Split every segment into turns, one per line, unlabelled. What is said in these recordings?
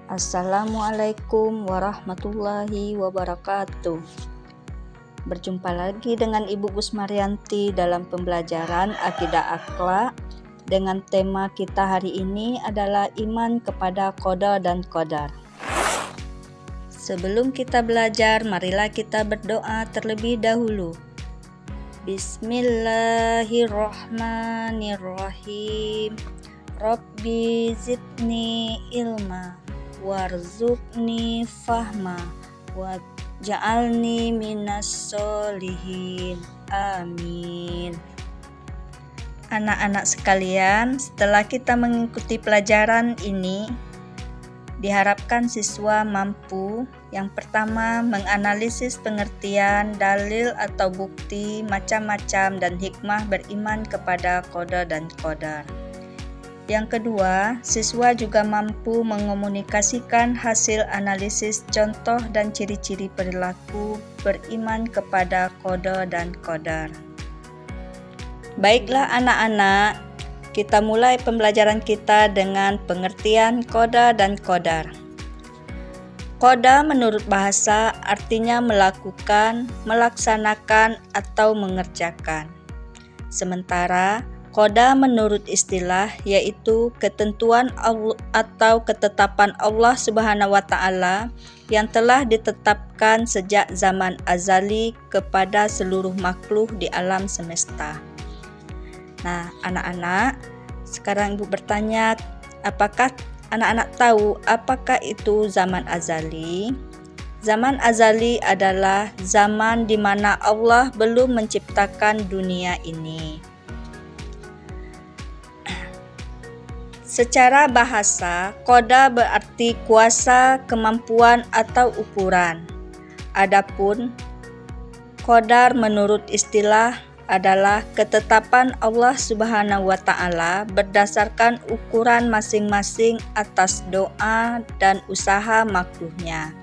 Assalamualaikum warahmatullahi wabarakatuh. Berjumpa lagi dengan Ibu Gus Marianti dalam pembelajaran Akidah Akhlak dengan tema kita hari ini adalah iman kepada qada dan qadar. Sebelum kita belajar, marilah kita berdoa terlebih dahulu. Bismillahirrahmanirrahim. Rabbi zidni ilma warzuqni fahma waj'alni minas sholihin. Amin. Anak-anak sekalian, setelah kita mengikuti pelajaran ini, diharapkan siswa mampu yang pertama menganalisis pengertian, dalil atau bukti macam-macam dan hikmah beriman kepada qada dan qadar. Yang kedua, siswa juga mampu mengomunikasikan hasil analisis contoh dan ciri-ciri perilaku beriman kepada qada dan qadar. Baiklah anak-anak, kita mulai pembelajaran kita dengan pengertian qada dan qadar. Qada menurut bahasa artinya melakukan, melaksanakan, atau mengerjakan. Sementara qada menurut istilah yaitu ketentuan Allah atau ketetapan Allah Subhanahu wa Ta'ala yang telah ditetapkan sejak zaman azali kepada seluruh makhluk di alam semesta. Nah, anak-anak, sekarang Ibu bertanya, apakah anak-anak tahu apakah itu zaman azali? Zaman azali adalah zaman di mana Allah belum menciptakan dunia ini. Secara bahasa, qada berarti kuasa, kemampuan, atau ukuran. Adapun qadar menurut istilah adalah ketetapan Allah Subhanahu wa Ta'ala berdasarkan ukuran masing-masing atas doa dan usaha makhluknya.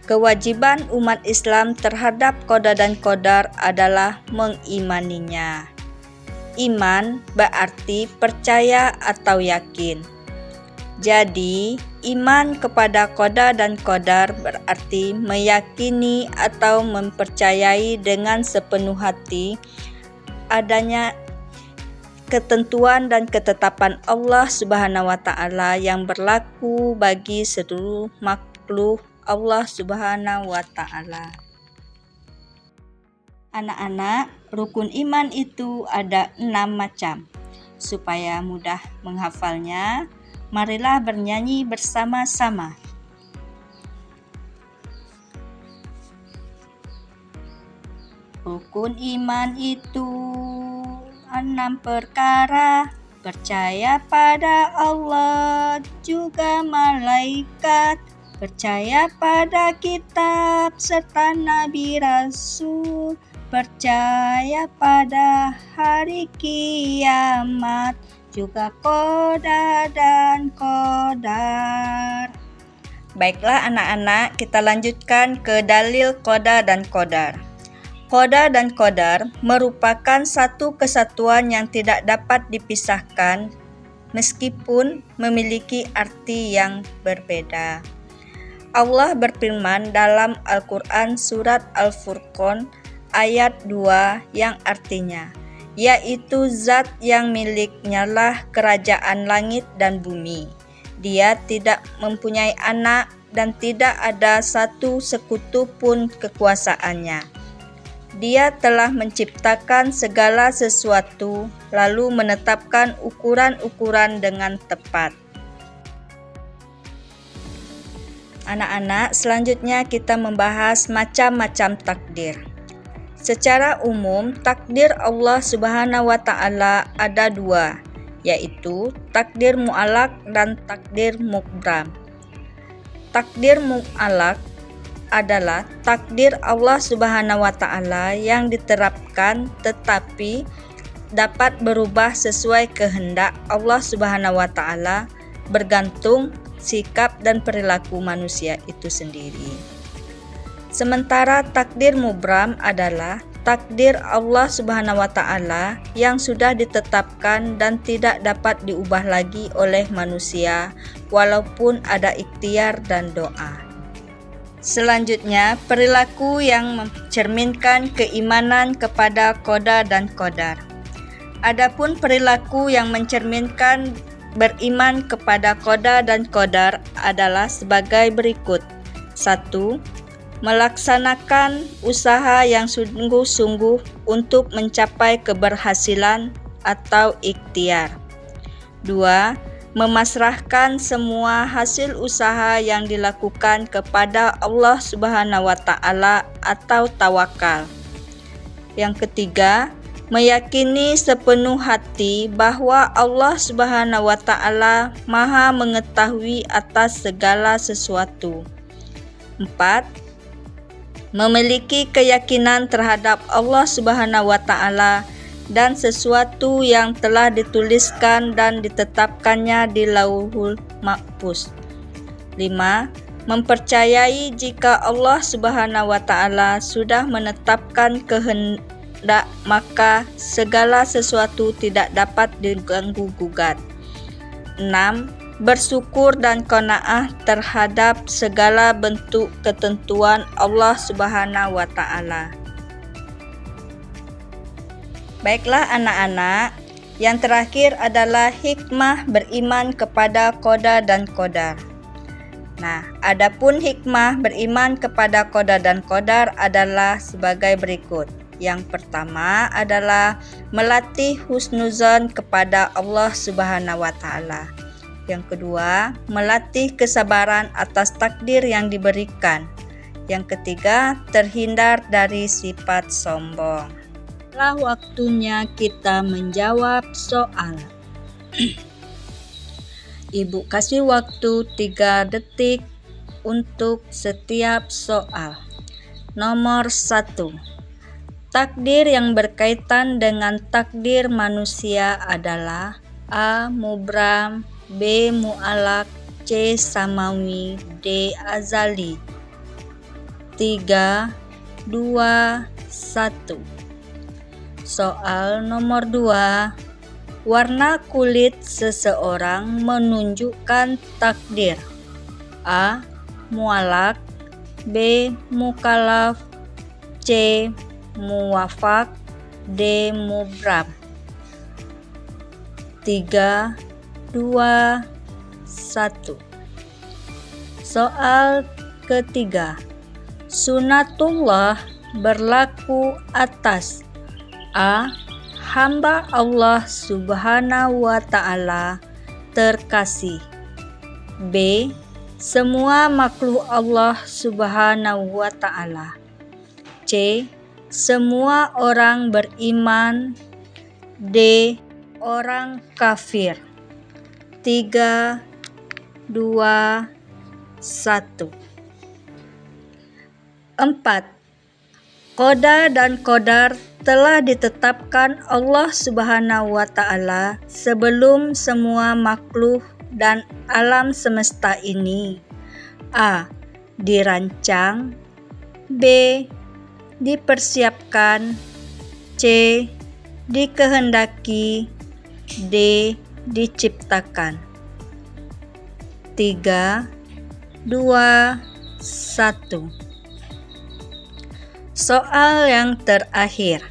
Kewajiban umat Islam terhadap qada dan qadar adalah mengimaninya. Iman berarti percaya atau yakin. Jadi, iman kepada qada dan qadar berarti meyakini atau mempercayai dengan sepenuh hati adanya ketentuan dan ketetapan Allah Subhanahu wa Ta'ala yang berlaku bagi seluruh makhluk Allah Subhanahu wa Ta'ala. Anak-anak, rukun iman itu ada 6 macam. Supaya mudah menghafalnya, marilah bernyanyi bersama-sama. Rukun iman itu 6 perkara: percaya pada Allah juga malaikat, percaya pada kitab serta nabi rasul, percaya pada hari kiamat, juga qada dan qadar. Baiklah anak-anak, kita lanjutkan ke dalil qada dan qadar. Qada dan qadar merupakan satu kesatuan yang tidak dapat dipisahkan meskipun memiliki arti yang berbeda. Allah berfirman dalam Al-Quran surat Al-Furqan ayat 2 yang artinya, yaitu zat yang miliknya lah kerajaan langit dan bumi. Dia tidak mempunyai anak dan tidak ada satu sekutu pun kekuasaannya. Dia telah menciptakan segala sesuatu lalu menetapkan ukuran-ukuran dengan tepat. Anak-anak, selanjutnya kita membahas macam-macam takdir. Secara umum, takdir Allah Subhanahu wa Ta'ala ada 2, yaitu takdir mu'allaq dan takdir mubram. Takdir mu'allaq adalah takdir Allah Subhanahu wa Ta'ala yang diterapkan tetapi dapat berubah sesuai kehendak Allah Subhanahu wa Ta'ala bergantung sikap dan perilaku manusia itu sendiri. Sementara takdir mubram adalah takdir Allah Subhanahu wa Ta'ala yang sudah ditetapkan dan tidak dapat diubah lagi oleh manusia walaupun ada ikhtiar dan doa. Selanjutnya, perilaku yang mencerminkan keimanan kepada qada dan qadar. Adapun perilaku yang mencerminkan beriman kepada qada dan qadar adalah sebagai berikut. 1. Melaksanakan usaha yang sungguh-sungguh untuk mencapai keberhasilan atau ikhtiar. 2. Memasrahkan semua hasil usaha yang dilakukan kepada Allah Subhanahu wa Ta'ala atau tawakal. Yang ketiga, meyakini sepenuh hati bahwa Allah Subhanahu wa Ta'ala Maha mengetahui atas segala sesuatu. 4. Memiliki keyakinan terhadap Allah Subhanahu wa Ta'ala dan sesuatu yang telah dituliskan dan ditetapkannya di Lauhul Mahfuz. 5. Mempercayai jika Allah Subhanahu wa Ta'ala sudah menetapkan kehendak, maka segala sesuatu tidak dapat diganggu-gugat. 6. Bersyukur dan qanaah terhadap segala bentuk ketentuan Allah Subhanahu wa Ta'ala. Baiklah anak-anak, yang terakhir adalah hikmah beriman kepada qada dan qadar. Nah, adapun hikmah beriman kepada qada dan qadar adalah sebagai berikut. Yang pertama adalah melatih husnuzon kepada Allah Subhanahu wa Ta'ala. Yang kedua, melatih kesabaran atas takdir yang diberikan. Yang ketiga, terhindar dari sifat sombong. Telah waktunya kita menjawab soal. Ibu kasih waktu 3 detik untuk setiap soal. Nomor 1. Takdir yang berkaitan dengan takdir manusia adalah A. Mubram, B. Mu'alak, C. Samawi, D. Azali. 3, 2, 1. Soal nomor 2. Warna kulit seseorang menunjukkan takdir. A. Mu'alak, B. Mukalaf, C. Muwafaq, D. Mubram. 3, 2, 1. Soal ketiga. Sunatullah berlaku atas A. Hamba Allah Subhanahu wa Ta'ala terkasih. B. Semua makhluk Allah Subhanahu wa Ta'ala. C. Semua orang beriman. D. Orang kafir. 3, 2, 1. 4. Qada dan qadar telah ditetapkan Allah Subhanahu wa Ta'ala sebelum semua makhluk dan alam semesta ini. A. Dirancang. B. Dipersiapkan. C. Dikehendaki. D. Diciptakan. 3, 2, 1. Soal yang terakhir.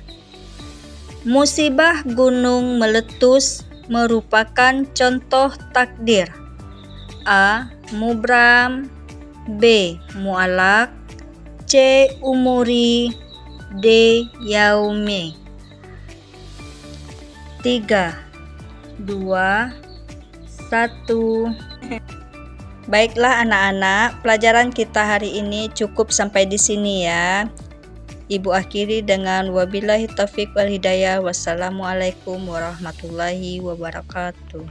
Musibah gunung meletus merupakan contoh takdir. A. Mubram, B. Mu'alak, C. Umuri, D. Yaumi. 3, 2, 1. Baiklah anak-anak, pelajaran kita hari ini cukup sampai di sini ya. Ibu akhiri dengan wabillahi taufiq wal hidayah. Wassalamualaikum warahmatullahi wabarakatuh.